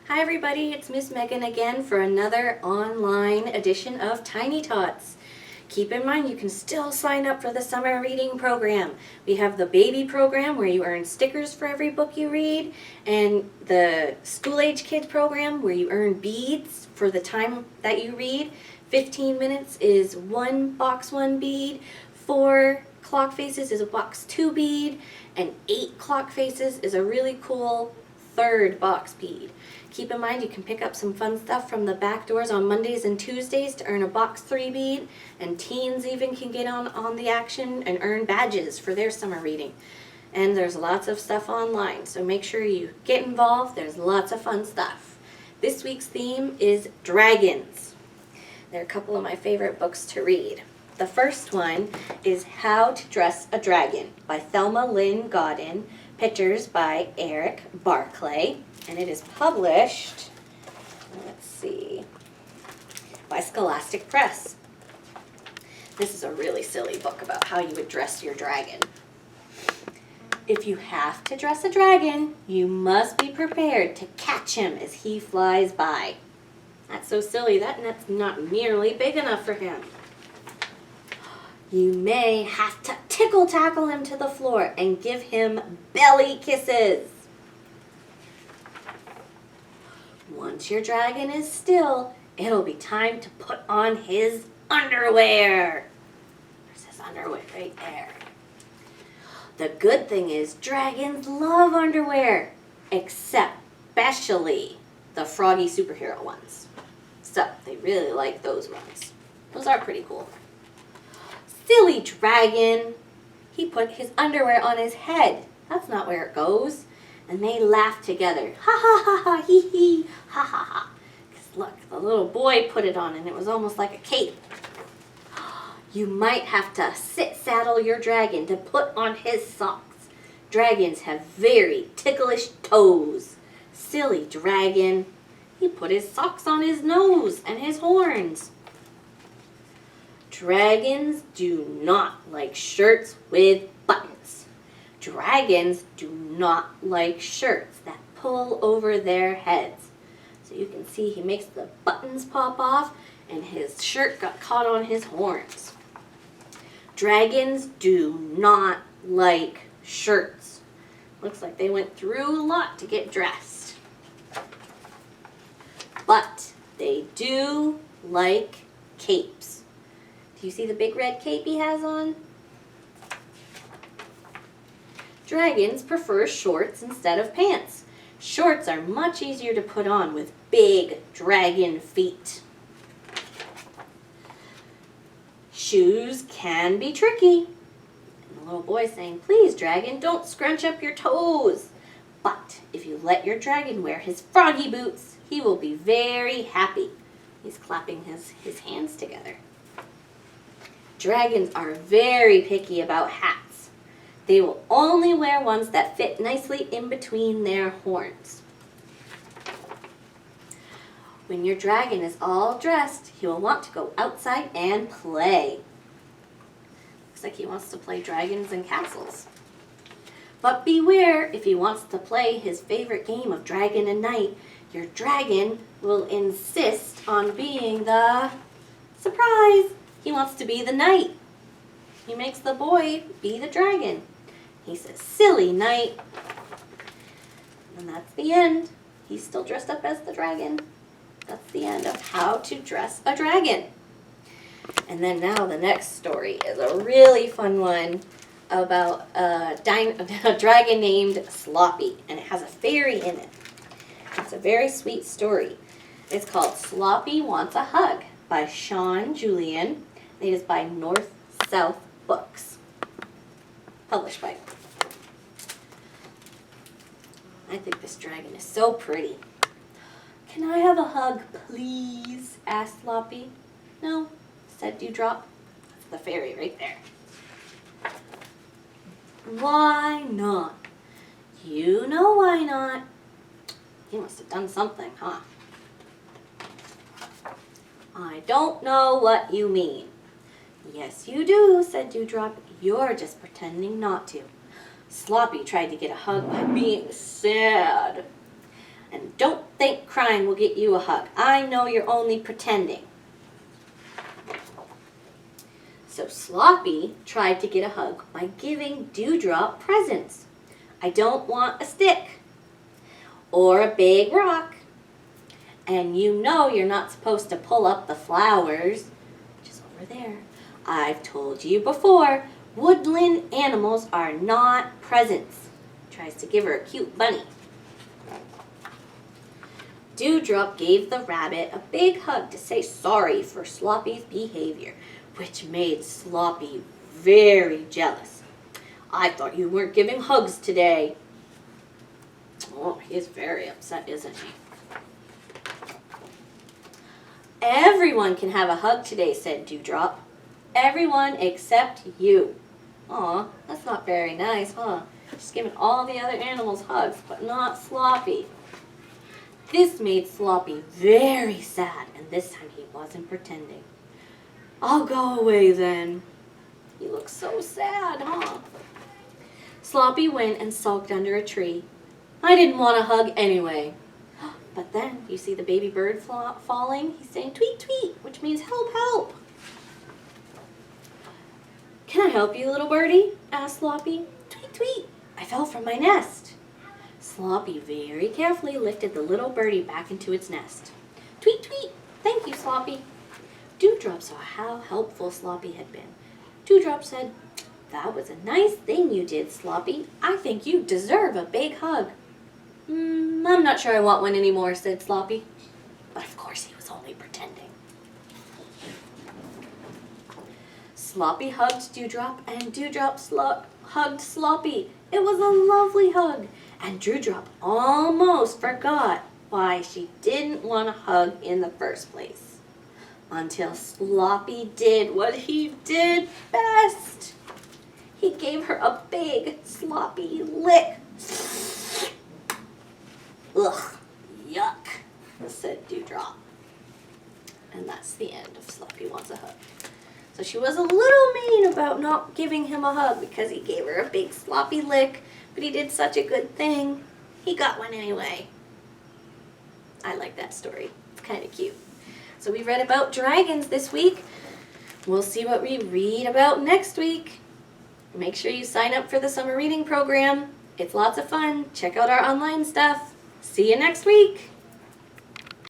Hi everybody, it's Miss Megan again for another online edition of Tiny Tots. Keep in mind you can still sign up for the summer reading program. We have the baby program where you earn stickers for every book you read, and the school-age kids program where you earn beads for the time that you read. 15 minutes is one box 1 bead, 4 clock faces is a box 2 bead, and 8 clock faces is a really cool 3rd box bead. Keep in mind you can pick up some fun stuff from the back doors on Mondays and Tuesdays to earn a box 3 bead, and teens even can get on the action and earn badges for their summer reading. And there's lots of stuff online, so make sure you get involved. There's lots of fun stuff. This week's theme is dragons. They're a couple of my favorite books to read. The first one is How to Dress a Dragon by Thelma, Lynne, Godin. Pictures by Eric Barclay, and it is published, let's see, by Scholastic Press. This is a really silly book about how you would dress your dragon. If you have to dress a dragon, you must be prepared to catch him as he flies by. That's so silly, that net's not nearly big enough for him. You may have to tickle-tackle him to the floor and give him belly kisses. Once your dragon is still, it'll be time to put on his underwear. There's his underwear right there. The good thing is dragons love underwear, especially the froggy superhero ones. So they really like those ones. Those are pretty cool. Silly dragon! He put his underwear on his head. That's not where it goes. And they laughed together. Ha ha ha ha, hee hee, ha ha ha. Because look, the little boy put it on and it was almost like a cape. You might have to saddle your dragon to put on his socks. Dragons have very ticklish toes. Silly dragon. He put his socks on his nose and his horns. Dragons do not like shirts with buttons. Dragons do not like shirts that pull over their heads. So you can see he makes the buttons pop off and his shirt got caught on his horns. Dragons do not like shirts. Looks like they went through a lot to get dressed. But they do like capes. Do you see the big red cape he has on? Dragons prefer shorts instead of pants. Shorts are much easier to put on with big dragon feet. Shoes can be tricky. And the little boy saying, please dragon, don't scrunch up your toes. But if you let your dragon wear his froggy boots, he will be very happy. He's clapping his hands together. Dragons are very picky about hats. They will only wear ones that fit nicely in between their horns. When your dragon is all dressed, he will want to go outside and play. Looks like he wants to play dragons and castles. But beware, if he wants to play his favorite game of dragon and knight, your dragon will insist on being the surprise. He wants to be the knight. He makes the boy be the dragon. He says, silly knight. And that's the end. He's still dressed up as the dragon. That's the end of How to Dress a Dragon. And then now the next story is a really fun one about a dragon named Sloppy. And it has a fairy in it. It's a very sweet story. It's called Sloppy Wants a Hug by Sean Julian. It is by North-South Books. Published by. I think this dragon is so pretty. Can I have a hug, please? Asked Sloppy. No, said Dewdrop. That's the fairy right there. Why not? You know why not. He must have done something, huh? I don't know what you mean. Yes, you do, said Dewdrop. You're just pretending not to. Sloppy tried to get a hug by being sad. And don't think crying will get you a hug. I know you're only pretending. So Sloppy tried to get a hug by giving Dewdrop presents. I don't want a stick or a big rock. And you know you're not supposed to pull up the flowers, which is over there. I've told you before, woodland animals are not presents. Tries to give her a cute bunny. Dewdrop gave the rabbit a big hug to say sorry for Sloppy's behavior, which made Sloppy very jealous. I thought you weren't giving hugs today. Oh, he's very upset, isn't he? Everyone can have a hug today, said Dewdrop. Everyone except you. Aw, that's not very nice, huh? Just giving all the other animals hugs, but not Sloppy. This made Sloppy very sad, and this time he wasn't pretending. I'll go away then. He looks so sad, huh? Sloppy went and sulked under a tree. I didn't want a hug anyway. But then, you see the baby bird falling? He's saying, tweet, tweet, which means help, help. Can I help you, little birdie? Asked Sloppy. Tweet, tweet, I fell from my nest. Sloppy very carefully lifted the little birdie back into its nest. Tweet, tweet, thank you, Sloppy. Dewdrop saw how helpful Sloppy had been. Dewdrop said, that was a nice thing you did, Sloppy. I think you deserve a big hug. I'm not sure I want one anymore, said Sloppy. But of course he was only pretending. Sloppy hugged Dewdrop, and Dewdrop hugged Sloppy. It was a lovely hug, and Dewdrop almost forgot why she didn't want a hug in the first place. Until Sloppy did what he did best. He gave her a big, sloppy lick. Ugh, yuck, said Dewdrop. And that's the end of Sloppy Wants a Hug. So she was a little mean about not giving him a hug because he gave her a big sloppy lick, but he did such a good thing. He got one anyway. I like that story. It's kind of cute. So we read about dragons this week. We'll see what we read about next week. Make sure you sign up for the summer reading program. It's lots of fun. Check out our online stuff. See you next week.